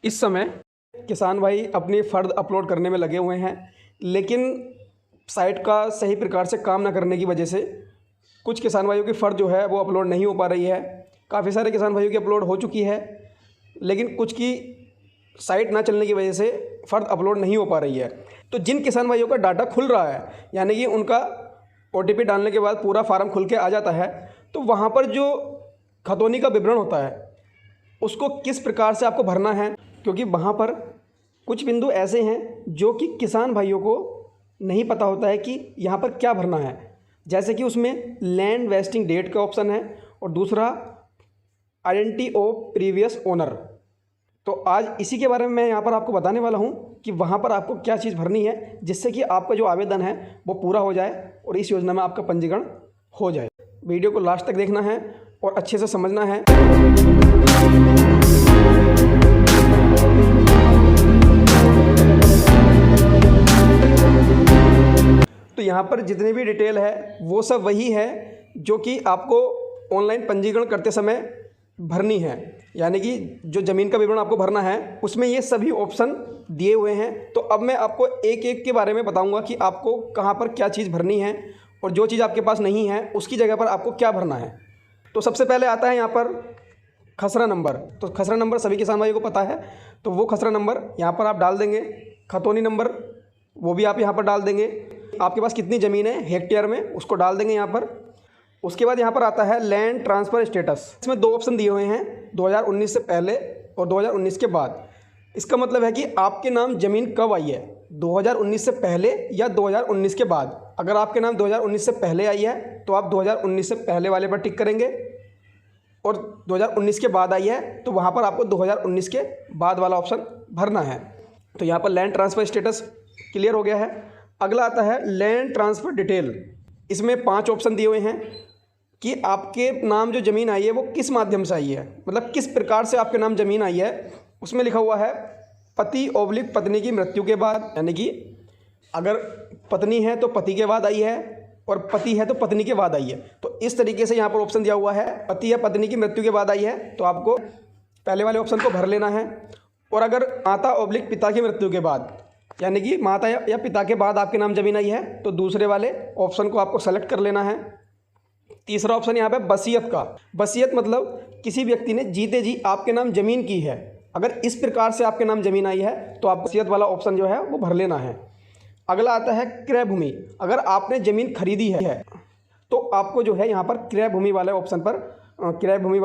इस समय किसान भाई अपनी फ़र्द अपलोड करने में लगे हुए हैं, लेकिन साइट का सही प्रकार से काम ना करने की वजह से कुछ किसान भाइयों की फ़र्द जो है वो अपलोड नहीं हो पा रही है। काफ़ी सारे किसान भाइयों की अपलोड हो चुकी है, लेकिन कुछ की साइट ना चलने की वजह से फ़र्द अपलोड नहीं हो पा रही है। तो जिन किसान भाइयों का डाटा खुल रहा है, यानी कि उनका OTP डालने के बाद पूरा फार्म खुल के आ जाता है, तो वहाँ पर जो खतौनी का विवरण होता है उसको किस प्रकार से आपको भरना है, क्योंकि वहाँ पर कुछ बिंदु ऐसे हैं जो कि किसान भाइयों को नहीं पता होता है कि यहाँ पर क्या भरना है। जैसे कि उसमें लैंड वेस्टिंग डेट का ऑप्शन है और दूसरा आइडेंटिटी ऑफ प्रीवियस ओनर। तो आज इसी के बारे में मैं यहाँ पर आपको बताने वाला हूँ कि वहाँ पर आपको क्या चीज़ भरनी है, जिससे कि आपका जो आवेदन है वो पूरा हो जाए और इस योजना में आपका पंजीकरण हो जाए। वीडियो को लास्ट तक देखना है और अच्छे से समझना है। तो यहाँ पर जितनी भी डिटेल है वो सब वही है जो कि आपको ऑनलाइन पंजीकरण करते समय भरनी है, यानी कि जो ज़मीन का विवरण आपको भरना है उसमें ये सभी ऑप्शन दिए हुए हैं। तो अब मैं आपको एक एक के बारे में बताऊंगा कि आपको कहाँ पर क्या चीज़ भरनी है और जो चीज़ आपके पास नहीं है उसकी जगह पर आपको क्या भरना है। तो सबसे पहले आता है यहाँ पर खसरा नंबर। तो खसरा नंबर सभी किसान भाइयों को पता है, तो वो खसरा नंबर यहाँ पर आप डाल देंगे। खतौनी नंबर वो भी आप यहाँ पर डाल देंगे। आपके पास कितनी ज़मीन है हेक्टेयर में उसको डाल देंगे यहाँ पर। उसके बाद यहाँ पर आता है लैंड ट्रांसफ़र स्टेटस। इसमें दो ऑप्शन दिए हुए हैं, 2019 से पहले और 2019 के बाद। इसका मतलब है कि आपके नाम ज़मीन कब आई है, 2019 से पहले या 2019 के बाद। अगर आपके नाम 2019 से पहले आई है तो आप 2019 से पहले वाले पर टिक करेंगे, और 2019 के बाद आई है तो वहाँ पर आपको 2019 के बाद वाला ऑप्शन भरना है। तो यहाँ पर लैंड ट्रांसफ़र स्टेटस क्लियर हो गया है। अगला आता है लैंड ट्रांसफ़र डिटेल। इसमें 5 ऑप्शन दिए हुए हैं कि आपके नाम जो ज़मीन आई है वो किस माध्यम से आई है, मतलब किस प्रकार से आपके नाम ज़मीन आई है। उसमें लिखा हुआ है पति/पत्नी की मृत्यु के बाद, यानी कि अगर पत्नी है तो पति के बाद आई है और पति है तो पत्नी के बाद आई है। तो इस तरीके से यहाँ पर ऑप्शन दिया हुआ है, पति या पत्नी की मृत्यु के बाद आई है तो आपको पहले वाले ऑप्शन को भर लेना है। और अगर माता/पिता की मृत्यु के बाद, यानी कि माता या पिता के बाद आपके नाम ज़मीन आई है तो दूसरे वाले ऑप्शन को आपको सेलेक्ट कर लेना है। तीसरा ऑप्शन यहाँ पे वसीयत का। वसीयत मतलब किसी व्यक्ति ने जीते जी आपके नाम ज़मीन की है, अगर इस प्रकार से आपके नाम ज़मीन आई है तो आप वसीयत वाला ऑप्शन जो है वो भर लेना है। अगला आता है क्रय भूमि। अगर आपने ज़मीन खरीदी है तो आपको जो है यहाँ पर क्रय भूमि वाले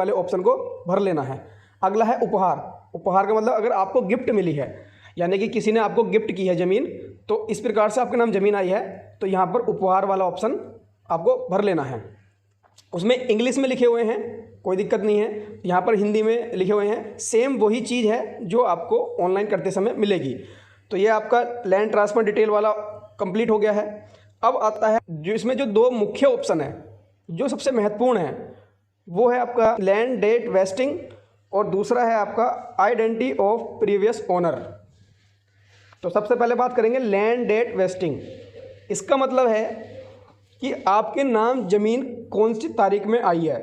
ऑप्शन को भर लेना है। अगला है उपहार। उपहार का मतलब अगर आपको गिफ्ट मिली है, यानी कि किसी ने आपको गिफ्ट की है ज़मीन, तो इस प्रकार से आपके नाम ज़मीन आई है तो यहाँ पर उपहार वाला ऑप्शन आपको भर लेना है। उसमें इंग्लिश में लिखे हुए हैं, कोई दिक्कत नहीं है, यहाँ पर हिंदी में लिखे हुए हैं। सेम वही चीज़ है जो आपको ऑनलाइन करते समय मिलेगी। तो ये आपका लैंड ट्रांसफ़र डिटेल वाला कंप्लीट हो गया है। अब आता है जो इसमें जो 2 मुख्य ऑप्शन है जो सबसे महत्वपूर्ण है, वो है आपका लैंड डेट वेस्टिंग और दूसरा है आपका आइडेंटिटी ऑफ प्रीवियस ओनर। तो सबसे पहले बात करेंगे लैंड डेट वेस्टिंग। इसका मतलब है कि आपके नाम ज़मीन कौन सी तारीख में आई है,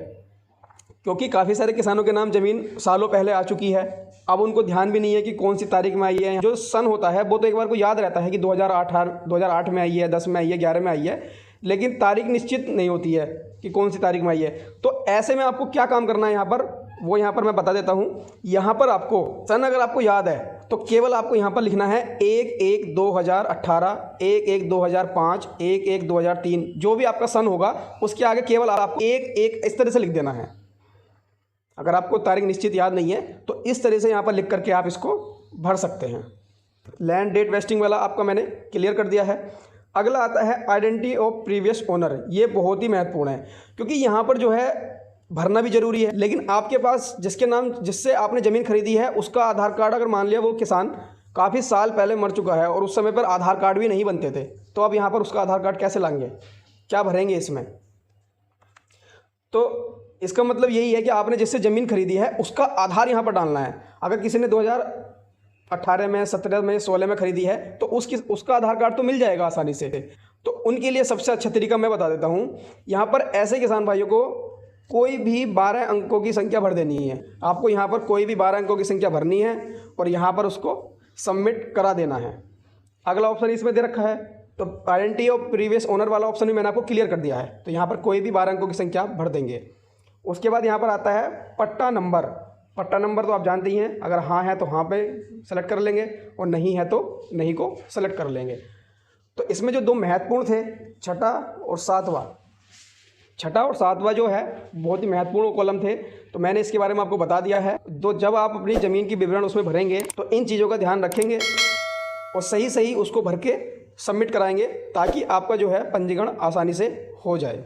क्योंकि काफ़ी सारे किसानों के नाम ज़मीन सालों पहले आ चुकी है। अब उनको ध्यान भी नहीं है कि कौन सी तारीख में आई है। जो सन होता है वो तो एक बार को याद रहता है कि 2008 में आई है, 10 में आई है, 11 में आई है, लेकिन तारीख निश्चित नहीं होती है कि कौन सी तारीख में आई है। तो ऐसे में आपको क्या काम करना है यहाँ पर, वो यहाँ पर मैं बता देता हूँ। यहाँ पर आपको सन अगर आपको याद है तो केवल आपको यहाँ पर लिखना है 1/1/2018, 1/1/2005, 1/1/2003, जो भी आपका सन होगा उसके आगे केवल आपको 1/1 इस तरह से लिख देना है। अगर आपको तारीख निश्चित याद नहीं है तो इस तरह से यहाँ पर लिख करके आप इसको भर सकते हैं। लैंड डेट वेस्टिंग वाला आपका मैंने क्लियर कर दिया है। अगला आता है आइडेंटिटी ऑफ प्रीवियस ओनर। ये बहुत ही महत्वपूर्ण है, क्योंकि यहाँ पर जो है भरना भी ज़रूरी है, लेकिन आपके पास जिससे आपने ज़मीन खरीदी है उसका आधार कार्ड, अगर मान लिया वो किसान काफ़ी साल पहले मर चुका है और उस समय पर आधार कार्ड भी नहीं बनते थे, तो अब यहाँ पर उसका आधार कार्ड कैसे लाएंगे, क्या भरेंगे इसमें। तो इसका मतलब यही है कि आपने जिससे ज़मीन खरीदी है उसका आधार यहाँ पर डालना है। अगर किसी ने 2018 में, 17 में, 16 में खरीदी है तो उसका आधार कार्ड तो मिल जाएगा आसानी से। तो उनके लिए सबसे अच्छा तरीका मैं बता देता हूँ। यहाँ पर ऐसे किसान भाइयों को कोई भी 12 अंकों की संख्या भर देनी है। आपको यहाँ पर कोई भी 12 अंकों की संख्या भरनी है और यहाँ पर उसको सबमिट करा देना है। अगला ऑप्शन इसमें दे रखा है, तो आइडेंटिटी ऑफ प्रीवियस ओनर वाला ऑप्शन भी मैंने आपको क्लियर कर दिया है। तो यहाँ पर कोई भी 12 अंकों की संख्या भर देंगे। उसके बाद यहाँ पर आता है पट्टा नंबर। पट्टा नंबर तो आप जानते ही हैं, अगर हाँ है तो हाँ पे सेलेक्ट कर लेंगे और नहीं है तो नहीं को सेलेक्ट कर लेंगे। तो इसमें जो दो महत्वपूर्ण थे, छठा और सातवां जो है बहुत ही महत्वपूर्ण कॉलम थे, तो मैंने इसके बारे में आपको बता दिया है। तो जब आप अपनी ज़मीन की विवरण उसमें भरेंगे तो इन चीज़ों का ध्यान रखेंगे और सही उसको भर के सबमिट कराएंगे, ताकि आपका जो है पंजीकरण आसानी से हो जाए।